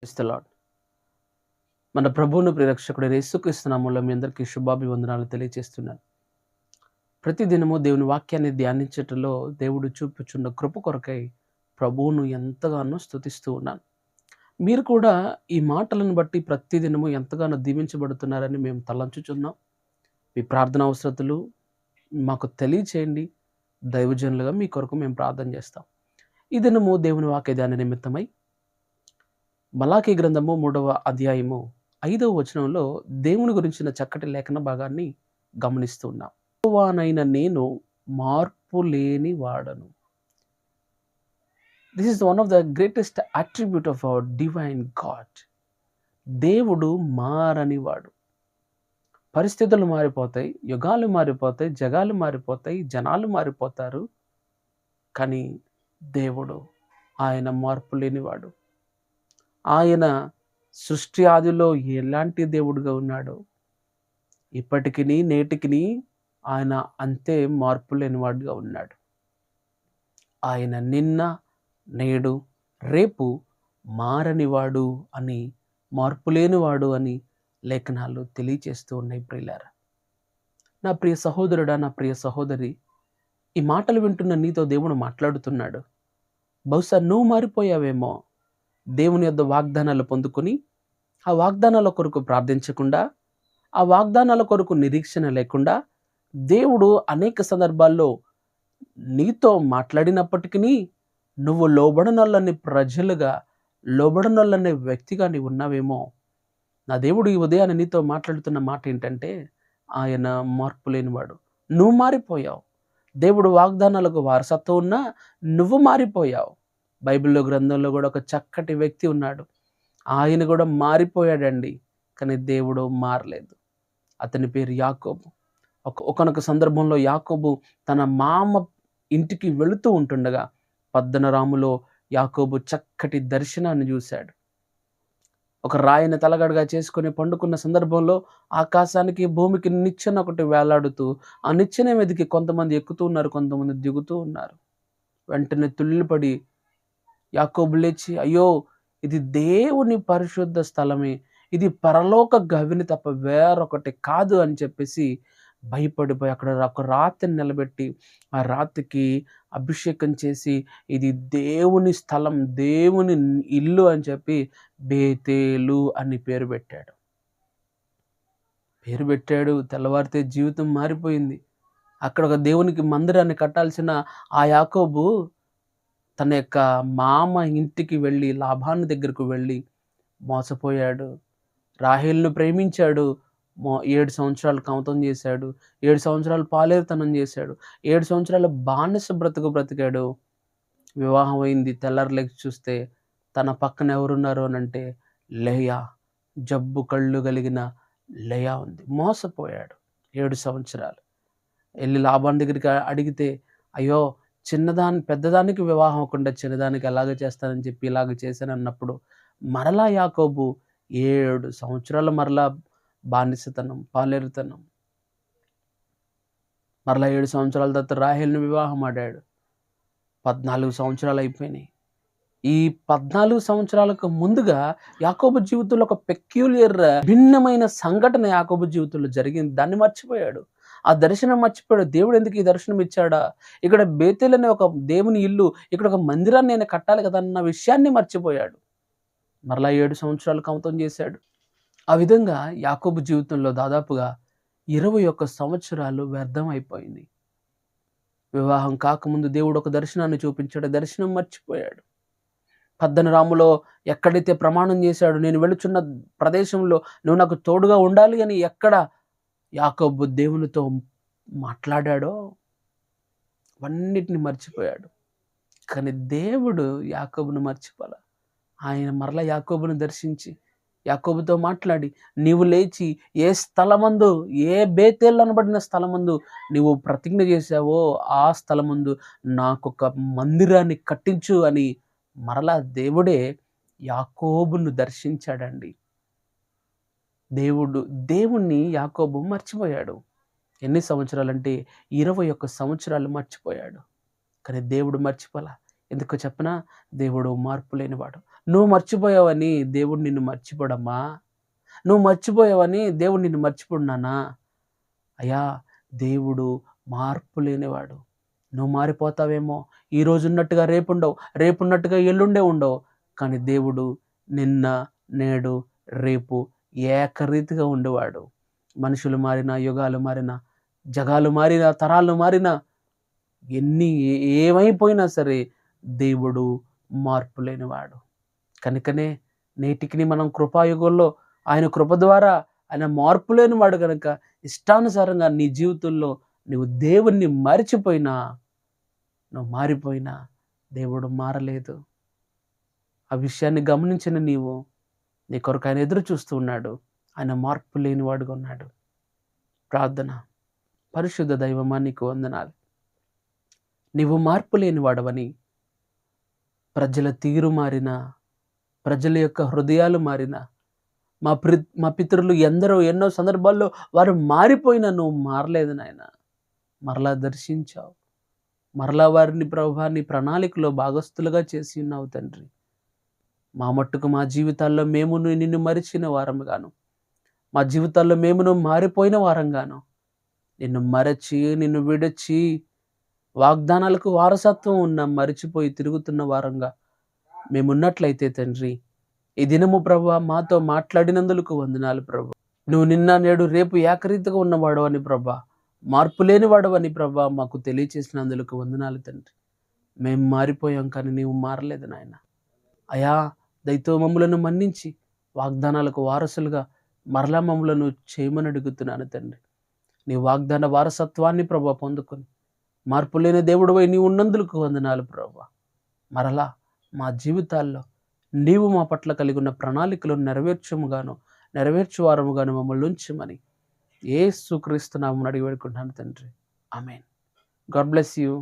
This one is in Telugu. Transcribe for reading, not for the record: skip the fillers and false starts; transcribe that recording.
Praise the lord. మన ప్రభువును ప్రియరక్షకుడైన యేసుక్రీస్తు నామములో మీ అందరికీ శుభాభివందనాలు తెలియజేస్తున్నాను. ప్రతిదినము దేవుని వాక్యాన్ని ధ్యానించటంలో దేవుడు చూపుచున్న కృప కొరకై ప్రభువును ఎంతగానో స్తుతిస్తూ ఉన్నాను. మీరు కూడా ఈ మాటలను బట్టి ప్రతిదినము ఎంతగానో దీవించబడుతున్నారని మేము తలంచుచున్నాం. మీ ప్రార్థన అవసరతలు మాకు తెలియచేయండి. దైవజనులుగా మీ కొరకు మేము ప్రార్థన చేస్తాం. ఈ దినము దేవుని వాక్య ధ్యాన నిమిత్తమై మలాకీ గ్రంథము 3వ అధ్యాయము 5వ వచనంలో దేవుని గురించిన చక్కటి లేఖన భాగాన్ని గమనిస్తూ ఉన్నాం. యెహోవానైన నేను మార్పు లేని వాడను. This is one of the greatest attribute of our divine God. దేవుడు మారని వాడు. పరిస్థితులు మారిపోతాయి, యుగాలు మారిపోతాయి, జగాలు మారిపోతాయి, జనాలు మారిపోతారు. కానీ దేవుడు ఆయన మార్పు లేనివాడు. ఆయన సృష్టి ఆదిలో ఎలాంటి దేవుడుగా ఉన్నాడో ఇప్పటికిని నేటికిని ఆయన అంతే మార్పు లేనివాడుగా ఉన్నాడు. ఆయన నిన్న నేడు రేపు మారనివాడు అని, మార్పు లేనివాడు అని లేఖనాలు తెలియచేస్తూ ఉన్నాయి. ప్రియులారా, నా ప్రియ సహోదరుడా, నా ప్రియ సహోదరి, ఈ మాటలు వింటున్న నీతో దేవుడు మాట్లాడుతున్నాడు. బహుశా నువ్వు మారిపోయావేమో. దేవుని యొద్ద వాగ్దానాలు పొందుకొని ఆ వాగ్దానాల కొరకు ప్రార్థించకుండా, ఆ వాగ్దానాల కొరకు నిరీక్షణ లేకుండా దేవుడు అనేక సందర్భాల్లో నీతో మాట్లాడినప్పటికీ నువ్వు లోబడనొల్లని ప్రజలుగా, లోబడనొల్లని వ్యక్తిగా నీవు ఉన్నావేమో. నా దేవుడు ఈ ఉదయాన్ని నీతో మాట్లాడుతున్న మాట ఏంటంటే, ఆయన మార్పు లేనివాడు. నువ్వు మారిపోయావు. దేవుడు వాగ్దానాలకు వారసత్వం ఉన్నా నువ్వు మారిపోయావు. బైబిల్లో గ్రంథంలో కూడా ఒక చక్కటి వ్యక్తి ఉన్నాడు. ఆయన కూడా మారిపోయాడండి. కానీ దేవుడు మారలేదు. అతని పేరు యాకోబు. ఒకానొక సందర్భంలో యాకోబు తన మామ ఇంటికి వెళుతూ ఉంటుండగా పద్దనరాములో యాకోబు చక్కటి దర్శనాన్ని చూశాడు. ఒక రాయిని తలగడగా చేసుకొని పండుకున్న సందర్భంలో ఆకాశానికి భూమికి నిచ్చెన ఒకటి వేలాడుతూ, ఆ నిచ్చెన మీదకి కొంతమంది ఎక్కుతూ ఉన్నారు, కొంతమంది దిగుతూ ఉన్నారు. వెంటనే తుళ్ళిపడి యాకోబు లేచి, అయ్యో, ఇది దేవుని పరిశుద్ధ స్థలమే, ఇది పరలోక గవిని తప్ప వేరొకటి కాదు అని చెప్పేసి భయపడిపోయి అక్కడ ఒక రాతిని నిలబెట్టి ఆ రాతికి అభిషేకం చేసి, ఇది దేవుని స్థలం, దేవుని ఇల్లు అని చెప్పి బేతేలు అని పేరు పెట్టాడు. తెల్లవారితే జీవితం మారిపోయింది. అక్కడ ఒక దేవునికి మందిరాన్ని కట్టాల్సిన ఆ యాకోబు తన యొక్క మామ ఇంటికి వెళ్ళి, లాబాను దగ్గరకు వెళ్ళి మోసపోయాడు. రాహేలును ప్రేమించాడు. 7 సంవత్సరాలు కమతం చేశాడు. 7 సంవత్సరాలు పాలేరుతనం చేశాడు. 7 సంవత్సరాలు బానిస బ్రతికాడు. వివాహం అయింది. తెల్లారలేచి చూస్తే తన పక్కన ఎవరున్నారు అని అంటే లేయా, జబ్బు కళ్ళు కలిగిన లేయా ఉంది. మోసపోయాడు 7 సంవత్సరాలు. వెళ్ళి లాబాను దగ్గరికి అడిగితే, అయ్యో, పెద్దదానికి వివాహం అవ్వకుండా చిన్నదానికి ఎలాగ చేస్తానని చెప్పి ఇలాగ చేశాను అన్నప్పుడు మరలా యాకోబు 7 సంవత్సరాలు మరలా బానిసతనం, పాలేరుతనం. మరలా 7 సంవత్సరాల తర్వాత రాహేలును వివాహం ఆడాడు. 14 సంవత్సరాలు అయిపోయినాయి. ఈ 14 సంవత్సరాలకు ముందుగా యాకోబు జీవితంలో ఒక పెక్యులియర్, భిన్నమైన సంఘటన యాకోబు జీవితంలో జరిగింది. దాన్ని మర్చిపోయాడు. ఆ దర్శనం మర్చిపోయాడు. దేవుడు ఎందుకు ఈ దర్శనం ఇచ్చాడా? ఇక్కడ బేతేలు అనే ఒక దేవుని ఇల్లు, ఇక్కడ ఒక మందిరాన్ని నేను కట్టాలి కదా అన్న విషయాన్ని మర్చిపోయాడు. మరలా 7 సంవత్సరాలు కమతం చేశాడు. ఆ విధంగా యాకోబు జీవితంలో దాదాపుగా 21 సంవత్సరాలు వ్యర్థం అయిపోయింది. వివాహం కాకముందు దేవుడు ఒక దర్శనాన్ని చూపించాడు. దర్శనం మర్చిపోయాడు. పద్దనరాములో ఎక్కడైతే ప్రమాణం చేశాడు, నేను వెళుచున్న ప్రదేశంలో నువ్వు నాకు తోడుగా ఉండాలి అని ఎక్కడ యాకోబు దేవునితో మాట్లాడాడో అవన్నిటిని మర్చిపోయాడు. కానీ దేవుడు యాకోబును మర్చిపోలే. ఆయన మరలా యాకోబును దర్శించి యాకోబుతో మాట్లాడి, నీవు లేచి ఏ స్థలమందు, ఏ బేతేలు అనబడిన స్థలమందు నీవు ప్రతిజ్ఞ చేశావో ఆ స్థలమందు నాకొక మందిరాన్ని కట్టించు అని మరలా దేవుడే యాకోబును దర్శించాడండి. దేవుణ్ణి యాకోబు మర్చిపోయాడు. ఎన్ని సంవత్సరాలంటే 21 సంవత్సరాలు మర్చిపోయాడు. కానీ దేవుడు మర్చిపోలా. ఎందుకో చెప్పనా? దేవుడు మార్పు లేనివాడు. నువ్వు మర్చిపోయావని దేవుడు నిన్ను మర్చిపోడమ్మా. నువ్వు మర్చిపోయావని దేవుడు నిన్ను మర్చిపోడు నాన్నా. అయ్యా, దేవుడు మార్పు లేనివాడు. నువ్వు మారిపోతావేమో, ఈరోజు ఉన్నట్టుగా రేపుండవు, రేపున్నట్టుగా ఎల్లుండే ఉండవు. కానీ దేవుడు నిన్న, నేడు, రేపు ఏకరీతిగా ఉండేవాడు. మనుషులు మారినా, యుగాలు మారినా, జగాలు మారినా, తరాలు మారినా, ఏమైపోయినా సరే దేవుడు మార్పు లేనివాడు. కనుకనే నేటికిని మనం కృపాయుగంలో ఆయన కృప ద్వారా ఆయన మార్పు లేనివాడు కనుక ఇష్టానుసారంగా నీ జీవితంలో నువ్వు దేవుణ్ణి మరిచిపోయినా, నువ్వు మారిపోయినా దేవుడు మారలేదు. ఆ విషయాన్ని గమనించిన నీవు నీ కొరకు ఆయన ఎదురు చూస్తూ ఉన్నాడు. ఆయన మార్పు లేనివాడుగా ఉన్నాడు. ప్రార్థన. పరిశుద్ధ దైవమా, నీకు వందనాలు. నీవు మార్పు లేనివాడవని, ప్రజల తీరు మారినా, ప్రజల యొక్క హృదయాలు మారినా, మా పితరులు ఎందరో ఎన్నో సందర్భాల్లో వారు మారిపోయినా నువ్వు మారలేదు నాయన. మరలా దర్శించావు. మరలా వారిని ప్రభువా నీ ప్రణాళికలో భాగస్థులుగా చేసి ఉన్నావు తండ్రి. మా మట్టుకు మా జీవితాల్లో మేము నిన్ను మరిచిన వారంగాను, మా జీవితాల్లో మేమును మారిపోయిన వారంగాను, నిన్ను మరచి, నిన్ను విడచి, వాగ్దానాలకు వారసత్వం ఉన్న మరిచిపోయి తిరుగుతున్న వారంగా మేమున్నట్లయితే తండ్రి, ఈ దినము ప్రభువా మాతో మాట్లాడినందుకు వందనాలు ప్రభు. నువ్వు నిన్న, నేడు, రేపు ఏకరీతిగా ఉన్నవాడు అని ప్రభా, మార్పు లేనివాడు అని ప్రభా మాకు తెలియచేసినందుకు వందనాలు తండ్రి. మేము మారిపోయాం కానీ నీవు మారలేదు నాయన. అయా, దయతో మమ్ములను మన్నించి వాగ్దానాలకు వారసులుగా మరలా మమ్ములను చేయమని అడుగుతున్నాను తండ్రి. నీ వాగ్దాన వారసత్వాన్ని ప్రభా పొందుకొని మార్పు లేని దేవుడివై నీవు ఉన్నందుకు వందనాలు ప్రభా. మరలా మా జీవితాల్లో నీవు మా పట్ల కలిగి ఉన్న ప్రణాళికలు నెరవేర్చువారముగాను మమ్మల్ని ఉంచమని యేసుక్రీస్తు నామమున అడిగి వేడుకుంటున్నాను తండ్రి. ఆమేన్. God bless you.